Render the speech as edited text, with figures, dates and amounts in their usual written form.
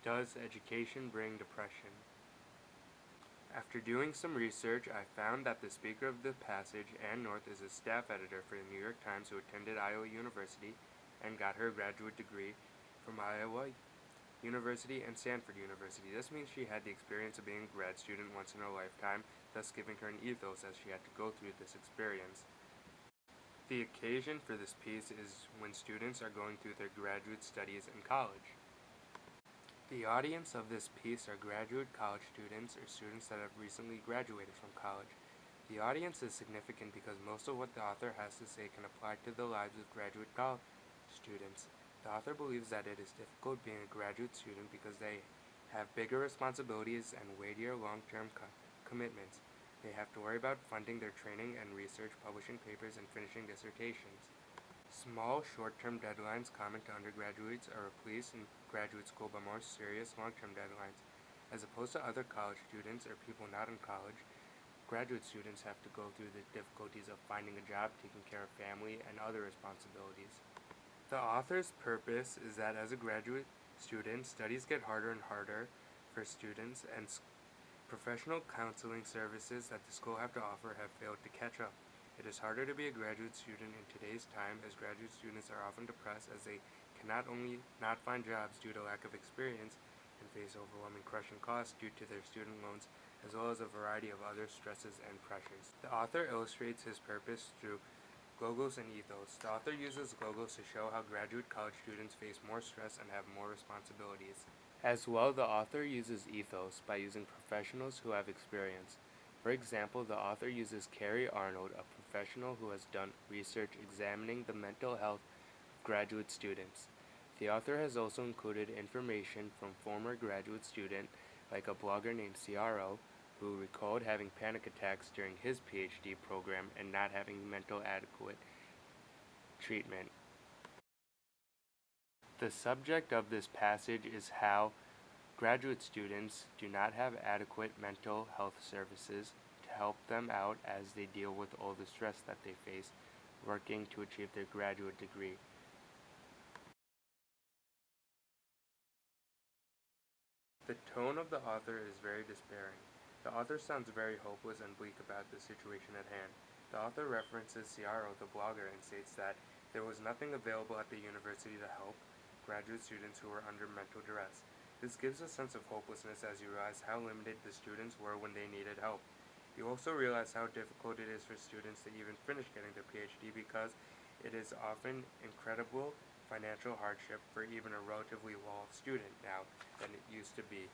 Does education bring depression? After doing some research, I found that the speaker of the passage, Ann North, is a staff editor for the New York Times who attended Iowa University and got her graduate degree from Iowa University and Stanford University. This means she had the experience of being a grad student once in her lifetime, thus giving her an ethos as she had to go through this experience. The occasion for this piece is when students are going through their graduate studies in college. The audience of this piece are graduate college students or students that have recently graduated from college. The audience is significant because most of what the author has to say can apply to the lives of graduate college students. The author believes that it is difficult being a graduate student because they have bigger responsibilities and weightier long-term commitments. They have to worry about funding their training and research, publishing papers, and finishing dissertations. Small, short-term deadlines common to undergraduates are replaced in graduate school by more serious, long-term deadlines. As opposed to other college students or people not in college, graduate students have to go through the difficulties of finding a job, taking care of family, and other responsibilities. The author's purpose is that as a graduate student, studies get harder and harder for students, and professional counseling services that the school have to offer have failed to catch up. It is harder to be a graduate student in today's time, as graduate students are often depressed as they can not only not find jobs due to lack of experience and face overwhelming crushing costs due to their student loans, as well as a variety of other stresses and pressures. The author illustrates his purpose through Logos and ethos. The author uses logos to show how graduate college students face more stress and have more responsibilities. As well, the author uses ethos by using professionals who have experience. For example, the author uses Carrie Arnold, a professional who has done research examining the mental health of graduate students. The author has also included information from former graduate student, like a blogger named CRO, who recalled having panic attacks during his PhD program and not having mental adequate treatment. The subject of this passage is how graduate students do not have adequate mental health services to help them out as they deal with all the stress that they face working to achieve their graduate degree. The tone of the author is very despairing. The author sounds very hopeless and bleak about the situation at hand. The author references Ciaro, the blogger, and states that there was nothing available at the university to help graduate students who were under mental duress. This gives a sense of hopelessness as you realize how limited the students were when they needed help. You also realize how difficult it is for students to even finish getting their PhD because it is often incredible financial hardship for even a relatively well-off student now than it used to be.